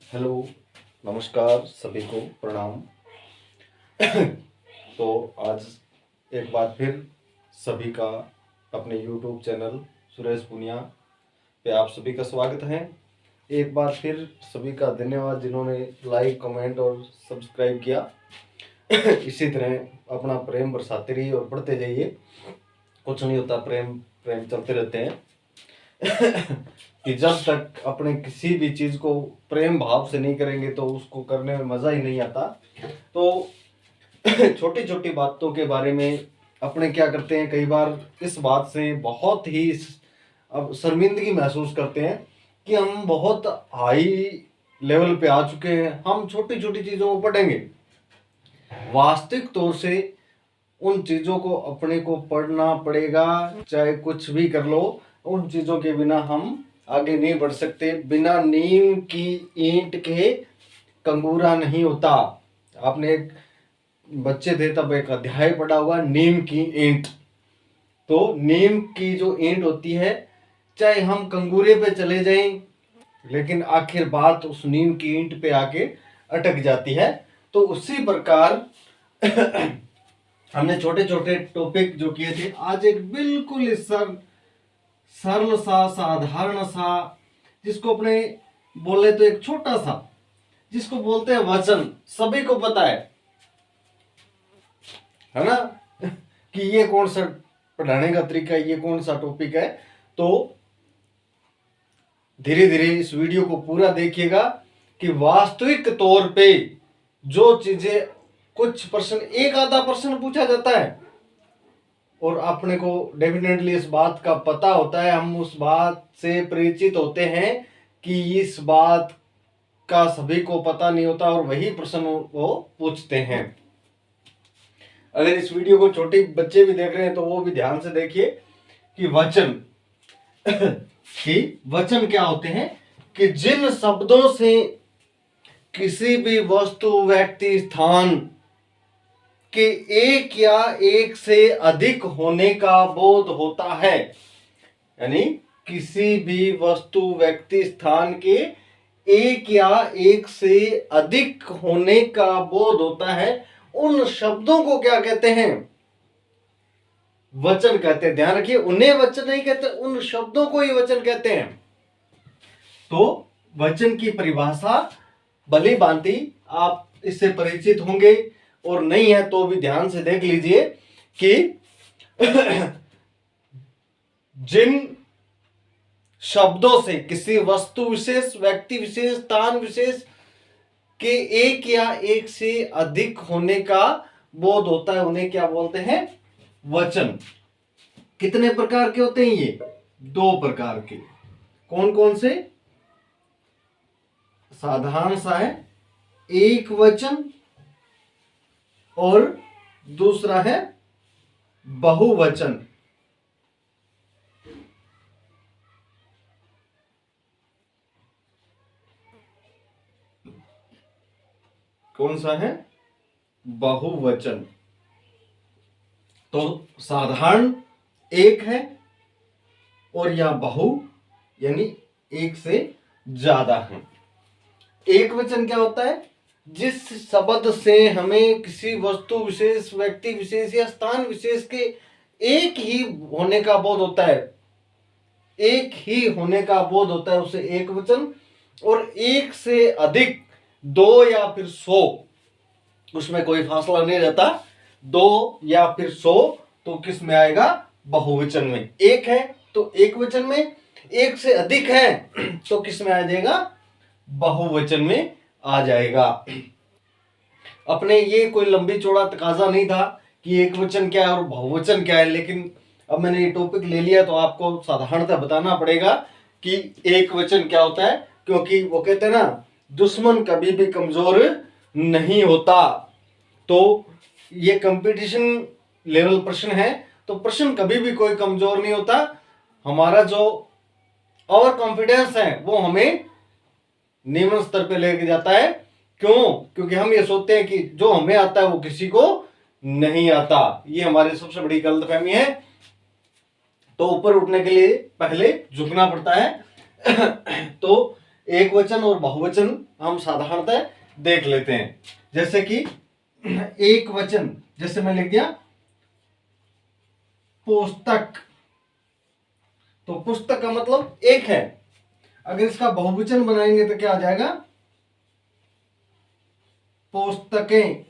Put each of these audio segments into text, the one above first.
Hello, नमस्कार, सभी को प्रणाम। तो आज एक बार फिर सभी का अपने YouTube चैनल सुरेश पुनिया पे आप सभी का स्वागत है। एक बार फिर सभी का धन्यवाद जिन्होंने लाइक, कमेंट और सब्सक्राइब किया। इसी तरह अपना प्रेम बरसाते रहिए और बढ़ते जाइए। कुछ नहीं होता, प्रेम प्रेम चलते रहते हैं। कि जब तक अपने किसी भी चीज को प्रेम भाव से नहीं करेंगे तो उसको करने में मजा ही नहीं आता। तो छोटी छोटी बातों के बारे में अपने क्या करते हैं, कई बार इस बात से बहुत ही अब शर्मिंदगी महसूस करते हैं कि हम बहुत हाई लेवल पे आ चुके हैं, हम छोटी छोटी चीजों को पढ़ेंगे। वास्तविक तौर से उन चीजों को अपने को पढ़ना पड़ेगा, चाहे कुछ भी कर लो। उन चीजों के बिना हम आगे नहीं बढ़ सकते। बिना नीम की ईंट के कंगूरा नहीं होता। आपने एक बच्चे थे तब एक अध्याय पढ़ा हुआ, नीम की ईंट। तो नीम की जो ईंट होती है, चाहे हम कंगूरे पे चले जाएं, लेकिन आखिर बात उस नीम की ईंट पे आके अटक जाती है। तो उसी प्रकार हमने छोटे छोटे टॉपिक जो किए थे, आज एक बिल्कुल सरल सा, साधारण सा, जिसको अपने बोले तो एक छोटा सा, जिसको बोलते हैं वचन। सभी को पता है ना, कि ये कौन सा पढ़ाने का तरीका है, ये कौन सा टॉपिक है। तो धीरे धीरे इस वीडियो को पूरा देखिएगा कि वास्तविक तौर पे जो चीजें कुछ प्रश्न, एक आधा प्रश्न पूछा जाता है और अपने को डेफिनेटली इस बात का पता होता है, हम उस बात से परिचित होते हैं कि इस बात का सभी को पता नहीं होता और वही प्रश्न वो पूछते हैं। अगर इस वीडियो को छोटे बच्चे भी देख रहे हैं तो वो भी ध्यान से देखिए कि वचन कि वचन क्या होते हैं, कि जिन शब्दों से किसी भी वस्तु, व्यक्ति, स्थान के एक या एक से अधिक होने का बोध होता है। यानी किसी भी वस्तु, व्यक्ति, स्थान के एक या एक से अधिक होने का बोध होता है, उन शब्दों को क्या कहते हैं? वचन कहते हैं। ध्यान रखिए, उन्हें वचन नहीं कहते, उन शब्दों को ही वचन कहते हैं। तो वचन की परिभाषा भली भांति आप इससे परिचित होंगे, और नहीं है तो भी ध्यान से देख लीजिए कि जिन शब्दों से किसी वस्तु विशेष, व्यक्ति विशेष, स्थान विशेष के एक या एक से अधिक होने का बोध होता है, उन्हें क्या बोलते हैं? वचन। कितने प्रकार के होते हैं ये? 2 प्रकार के। कौन कौन से? साधारण सा है एक वचन, और दूसरा है बहुवचन। कौन सा है? बहुवचन। तो साधारण एक है, और या बहु यानी एक से ज्यादा है। एक वचन क्या होता है? जिस शब्द से हमें किसी वस्तु विशेष, व्यक्ति विशेष या स्थान विशेष के एक ही होने का बोध होता है, एक ही होने का बोध होता है, उसे एक वचन। और एक से अधिक, 2 या फिर 100, उसमें कोई फासला नहीं रहता, 2 या फिर 100, तो किस में आएगा? बहुवचन में। एक है तो एक वचन में, एक से अधिक है तो किस में आ जाएगा? बहुवचन में आ जाएगा। अपने ये कोई लंबी चौड़ा तकाजा नहीं था कि एक वचन क्या है और बहुवचन क्या है, लेकिन अब मैंने ये टॉपिक ले लिया तो आपको साधारणतः बताना पड़ेगा कि एक वचन क्या होता है, क्योंकि वो कहते हैं ना, दुश्मन कभी भी कमजोर नहीं होता। तो ये कंपटीशन लेवल प्रश्न है, तो प्रश्न कभी भी कोई कमजोर नहीं होता। हमारा जो ओवर कॉन्फिडेंस है वो हमें निम्न स्तर पे लेके जाता है। क्यों? क्योंकि हम ये सोचते हैं कि जो हमें आता है वो किसी को नहीं आता। ये हमारी सबसे बड़ी गलतफहमी है। तो ऊपर उठने के लिए पहले झुकना पड़ता है। तो एक वचन और बहुवचन हम साधारणतः देख लेते हैं। जैसे कि एक वचन, जैसे मैं लिख दिया पुस्तक, तो पुस्तक का मतलब एक है। अगर इसका बहुवचन बनाएंगे तो क्या हो जाएगा, पुस्तकें।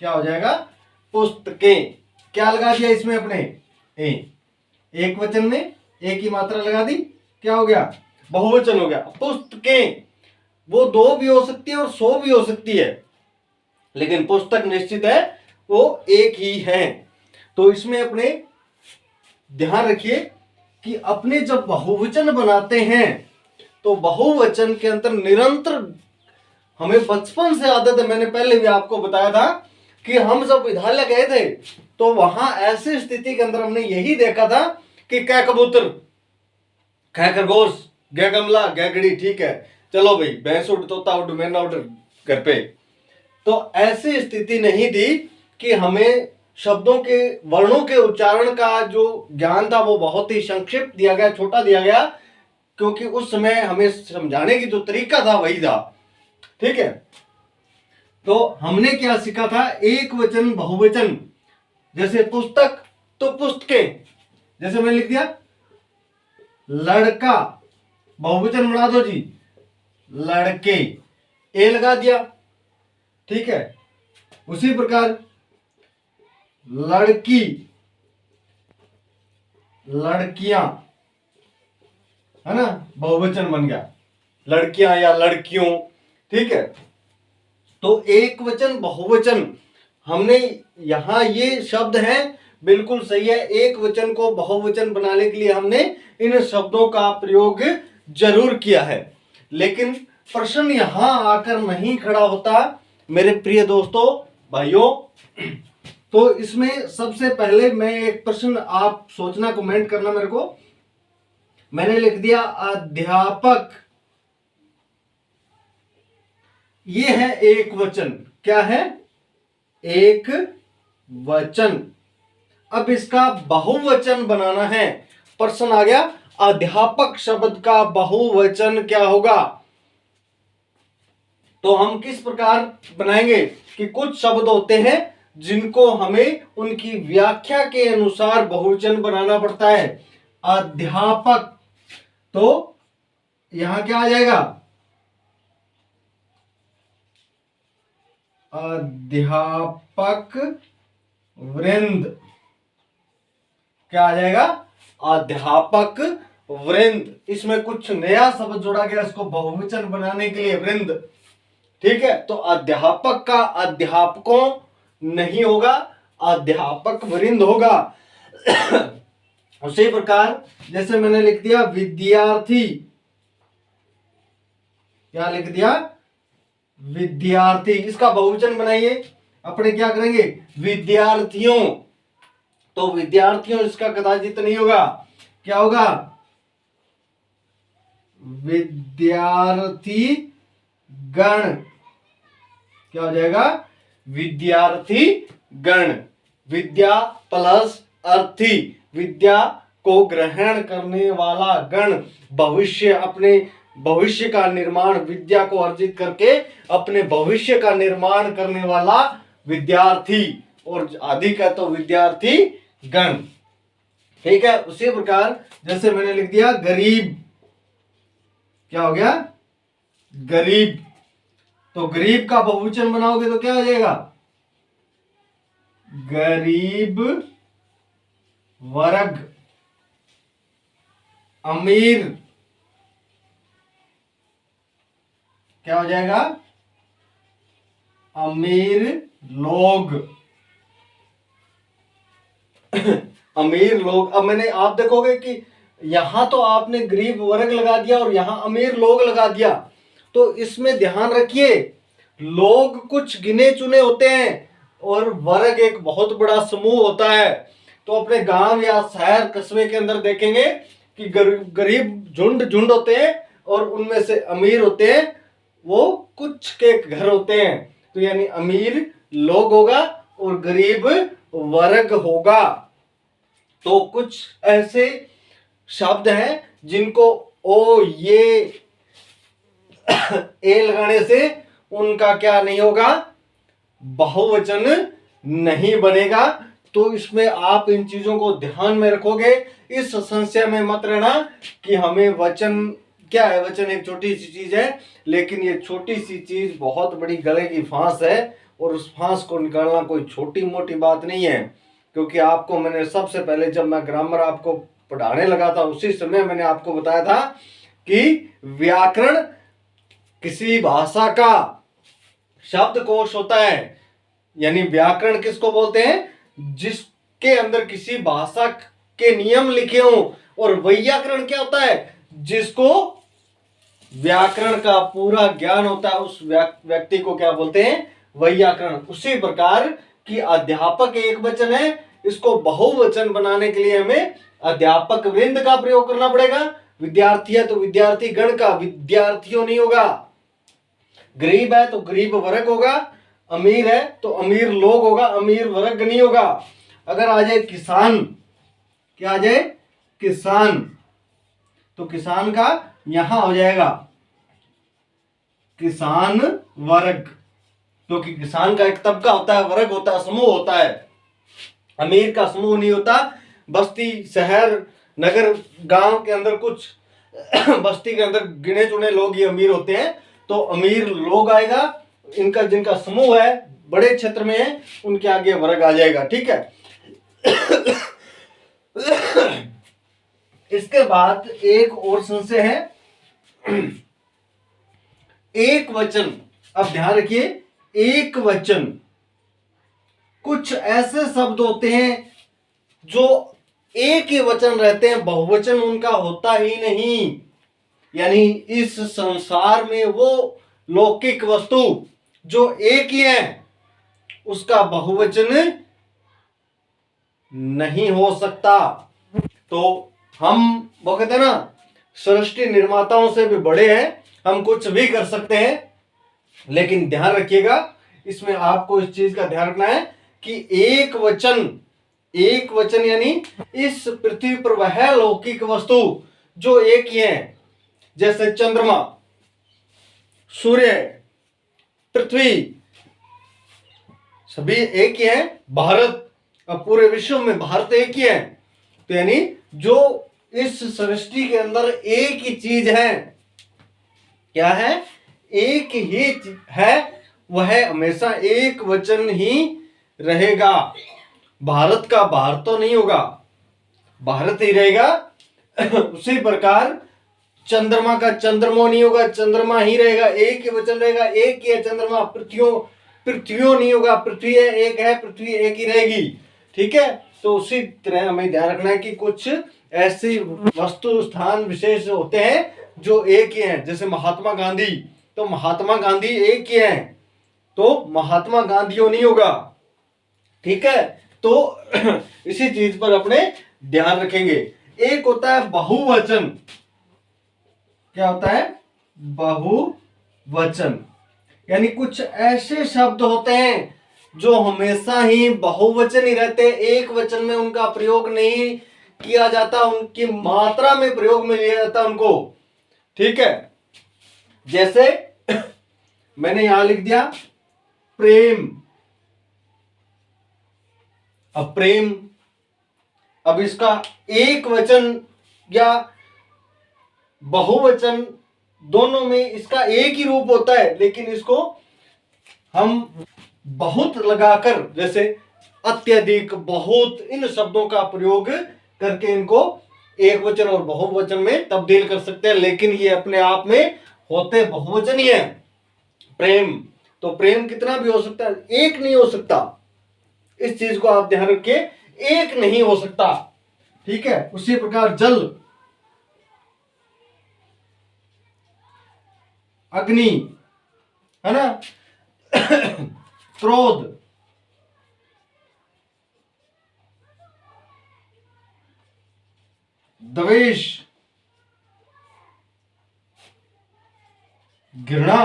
क्या हो जाएगा, पुस्तकें। क्या लगा दिया इसमें अपने, एक वचन में एक ही मात्रा लगा दी, क्या हो गया, बहुवचन हो गया। पुस्तकें वो दो भी हो सकती है और 100 भी हो सकती है, लेकिन पुस्तक निश्चित है वो एक ही है। तो इसमें अपने ध्यान रखिए कि अपने जब बहुवचन बनाते हैं तो बहुवचन के अंदर निरंतर, हमें बचपन से आदत है, मैंने पहले भी आपको बताया था कि हम जब विद्यालय गए थे तो वहां ऐसी स्थिति के अंदर हमने यही देखा था कि कै कबूतर, कै खरगोश, गे गमला, गैगड़ी, ठीक है, चलो भाई, भैंस उड़, तोता उड़, मैना उड़ घर पे। तो ऐसी स्थिति नहीं थी कि हमें शब्दों के वर्णों के उच्चारण का जो ज्ञान था वो बहुत ही संक्षिप्त दिया गया, छोटा दिया गया, क्योंकि उस समय हमें समझाने की जो तरीका था वही था, ठीक है। तो हमने क्या सीखा था, एक वचन बहुवचन, जैसे पुस्तक तो पुस्तकें, जैसे मैंने लिख दिया लड़का, बहुवचन बना दो जी, लड़के, ए लगा दिया, ठीक है। उसी प्रकार लड़की, लड़कियां, है ना, बहुवचन बन गया, लड़कियां या लड़कियों, ठीक है। तो एक वचन बहुवचन, हमने यहां ये शब्द हैं, बिल्कुल सही है। एक वचन को बहुवचन बनाने के लिए हमने इन शब्दों का प्रयोग जरूर किया है, लेकिन प्रश्न यहां आकर नहीं खड़ा होता मेरे प्रिय दोस्तों, भाइयों। तो इसमें सबसे पहले मैं एक प्रश्न, आप सोचना, कमेंट करना मेरे को। मैंने लिख दिया अध्यापक, ये है एक वचन, क्या है, एक वचन। अब इसका बहुवचन बनाना है, प्रश्न आ गया अध्यापक शब्द का बहुवचन क्या होगा। तो हम किस प्रकार बनाएंगे कि कुछ शब्द होते हैं जिनको हमें उनकी व्याख्या के अनुसार बहुवचन बनाना पड़ता है। अध्यापक, तो यहां क्या आ जाएगा, अध्यापक वृंद, क्या आ जाएगा, अध्यापक वृंद। इसमें कुछ नया शब्द जोड़ा गया इसको बहुवचन बनाने के लिए, वृंद, ठीक है। तो अध्यापक का अध्यापकों नहीं होगा, अध्यापक वृंद होगा। उसी प्रकार जैसे मैंने लिख दिया विद्यार्थी, क्या लिख दिया, विद्यार्थी, इसका बहुवचन बनाइए, अपने क्या करेंगे, विद्यार्थियों। तो विद्यार्थियों इसका कदाचित नहीं होगा, क्या होगा, विद्यार्थी गण, क्या हो जाएगा, विद्यार्थी गण। विद्या प्लस अर्थी, विद्या को ग्रहण करने वाला गण, भविष्य, अपने भविष्य का निर्माण, विद्या को अर्जित करके अपने भविष्य का निर्माण करने वाला विद्यार्थी, और आदि का तो विद्यार्थी गण, ठीक है। उसी प्रकार जैसे मैंने लिख दिया गरीब, क्या हो गया, गरीब। तो गरीब का बहुवचन बनाओगे तो क्या हो जाएगा, गरीब वर्ग। अमीर, क्या हो जाएगा, अमीर लोग। अमीर लोग। अब मैंने, आप देखोगे कि यहां तो आपने गरीब वर्ग लगा दिया और यहां अमीर लोग लगा दिया, तो इसमें ध्यान रखिए, लोग कुछ गिने चुने होते हैं और वर्ग एक बहुत बड़ा समूह होता है। तो अपने गांव या शहर कस्बे के अंदर देखेंगे कि गरीब झुंड झुंड होते हैं और उनमें से अमीर होते हैं वो कुछ के घर होते हैं। तो यानी अमीर लोग होगा और गरीब वर्ग होगा। तो कुछ ऐसे शब्द हैं जिनको ओ ये ए लगाने से उनका क्या नहीं होगा, बहुवचन नहीं बनेगा। तो इसमें आप इन चीजों को ध्यान में रखोगे। इस संशय में मत रहना कि हमें वचन क्या है, वचन एक छोटी सी चीज है, लेकिन ये छोटी सी चीज बहुत बड़ी गले की फांस है, और उस फांस को निकालना कोई छोटी मोटी बात नहीं है। क्योंकि आपको मैंने सबसे पहले जब मैं ग्रामर आपको पढ़ाने लगा था उसी समय मैंने आपको बताया था कि व्याकरण किसी भाषा का शब्दकोश होता है। यानी व्याकरण किसको बोलते हैं, जिसके अंदर किसी भाषा के नियम लिखे हों। और वैयाकरण क्या होता है, जिसको व्याकरण का पूरा ज्ञान होता है, उस व्यक्ति को क्या बोलते हैं, वैयाकरण। उसी प्रकार कि अध्यापक एक वचन है, इसको बहुवचन बनाने के लिए हमें अध्यापक वृंद का प्रयोग करना पड़ेगा। विद्यार्थी है तो विद्यार्थी गण का, विद्यार्थियों नहीं होगा। गरीब है तो गरीब वर्ग होगा, अमीर है तो अमीर लोग होगा, अमीर वर्ग नहीं होगा। अगर आ जाए किसान, क्या आ जाए, किसान, तो किसान का यहां हो जाएगा किसान वर्ग, क्योंकि किसान का एक तबका होता है, वर्ग होता है, समूह होता है। अमीर का समूह नहीं होता। बस्ती, शहर, नगर, गांव के अंदर कुछ बस्ती के अंदर गिने चुने लोग ही अमीर होते हैं। तो अमीर लोग आएगा, इनका जिनका समूह है, बड़े क्षेत्र में है, उनके आगे वर्ग आ जाएगा। ठीक है। इसके बाद एक और संशय है, एक वचन। अब ध्यान रखिए, एक वचन, कुछ ऐसे शब्द होते हैं जो एक ही वचन रहते हैं, बहुवचन उनका होता ही नहीं। यानी इस संसार में वो लौकिक वस्तु जो एक ही है, उसका बहुवचन नहीं हो सकता। तो हम वो कहते हैं ना, सृष्टि निर्माताओं से भी बड़े हैं, हम कुछ भी कर सकते हैं। लेकिन ध्यान रखिएगा, इसमें आपको इस चीज का ध्यान रखना है कि एक वचन यानी इस पृथ्वी पर वह लौकिक वस्तु जो एक ही है, जैसे चंद्रमा, सूर्य, पृथ्वी, सभी एक ही है। भारत, अब पूरे विश्व में भारत एक ही है। तो यानी जो इस सृष्टि के अंदर एक ही चीज है, क्या है, एक ही है, वह हमेशा एक वचन ही रहेगा। भारत का भारत तो नहीं होगा, भारत ही रहेगा। उसी प्रकार चंद्रमा का चंद्रमा नहीं होगा, चंद्रमा ही रहेगा, एक ही वचन रहेगा, एक ही है चंद्रमा। पृथ्वियों नहीं होगा, पृथ्वी है, एक है, पृथ्वी एक ही रहेगी। ठीक है। तो उसी तरह हमें ध्यान रखना है कि कुछ ऐसी वस्तु स्थान विशेष होते हैं जो एक ही हैं। जैसे महात्मा गांधी, तो महात्मा गांधी एक ही हैं, तो महात्मा गांधीओ नहीं होगा। ठीक है। तो इसी चीज पर अपने ध्यान रखेंगे। एक होता है बहुवचन, क्या होता है, बहुवचन, यानी कुछ ऐसे शब्द होते हैं जो हमेशा ही बहुवचन ही रहते हैं, एक वचन में उनका प्रयोग नहीं किया जाता, उनकी मात्रा में प्रयोग में लिया जाता उनको। ठीक है। जैसे मैंने यहां लिख दिया प्रेम। अब प्रेम, अब इसका एक वचन या बहुवचन दोनों में इसका एक ही रूप होता है, लेकिन इसको हम बहुत लगाकर, जैसे अत्यधिक, बहुत, इन शब्दों का प्रयोग करके इनको एक वचन और बहुवचन में तब्दील कर सकते हैं। लेकिन ये अपने आप में होते बहुवचन ही है। प्रेम, तो प्रेम कितना भी हो सकता है, एक नहीं हो सकता। इस चीज को आप ध्यान रखिए, एक नहीं हो सकता। ठीक है। उसी प्रकार जल, अग्नि, है ना, क्रोध, द्वेष, घृणा,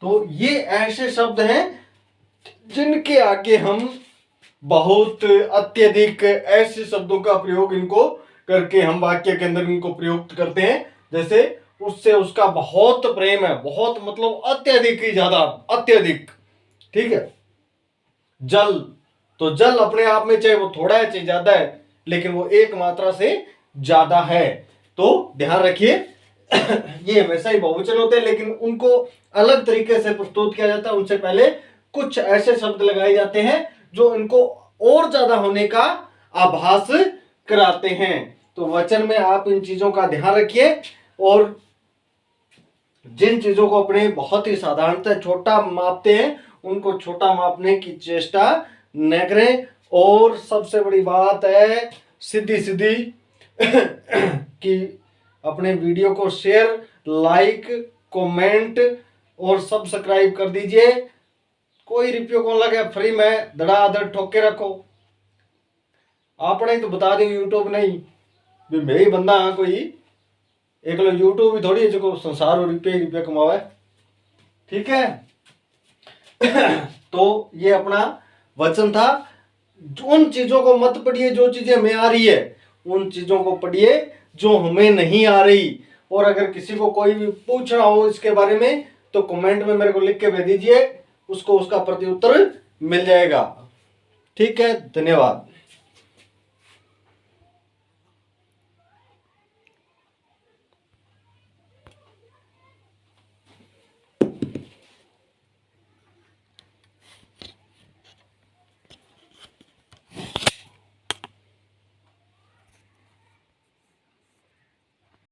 तो ये ऐसे शब्द हैं जिनके आगे हम बहुत अत्यधिक ऐसे शब्दों का प्रयोग इनको करके हम वाक्य के अंदर इनको प्रयुक्त करते हैं। जैसे उससे उसका बहुत प्रेम है, बहुत मतलब अत्यधिक ही ज्यादा, अत्यधिक। ठीक है। जल, तो जल अपने आप में चाहे वो थोड़ा है चाहे ज्यादा है, लेकिन वो एक मात्रा से ज्यादा है। तो ध्यान रखिए ये हमेशा ही बहुवचन होते हैं, लेकिन उनको अलग तरीके से प्रस्तुत किया जाता है। उनसे पहले कुछ ऐसे शब्द लगाए जाते हैं जो इनको और ज्यादा होने का आभास कराते हैं। तो वचन में आप इन चीजों का ध्यान रखिए, और जिन चीजों को अपने बहुत ही साधारणतः छोटा मापते हैं उनको छोटा मापने की चेष्टा न करें। और सबसे बड़ी बात है सीधी सीधी कि अपने वीडियो को शेयर, लाइक, कमेंट और सब्सक्राइब कर दीजिए। कोई रुपये कौन लगे, फ्री में धड़ाधड़ ठोक के रखो। आपने तो बता दो यूट्यूब नहीं भी मैं ही बंदा हाँ कोई एक लो यूट्यूब भी थोड़ी है जो संसार और रुपये कमावे। ठीक है तो ये अपना वचन था। उन चीजों को मत पढ़िए जो चीजें हमें आ रही है, उन चीजों को पढ़िए जो हमें नहीं आ रही। और अगर किसी को कोई भी पूछना हो इसके बारे में तो कमेंट में मेरे को लिख के भेज दीजिए, उसको उसका प्रत्युत्तर मिल जाएगा। ठीक है, धन्यवाद।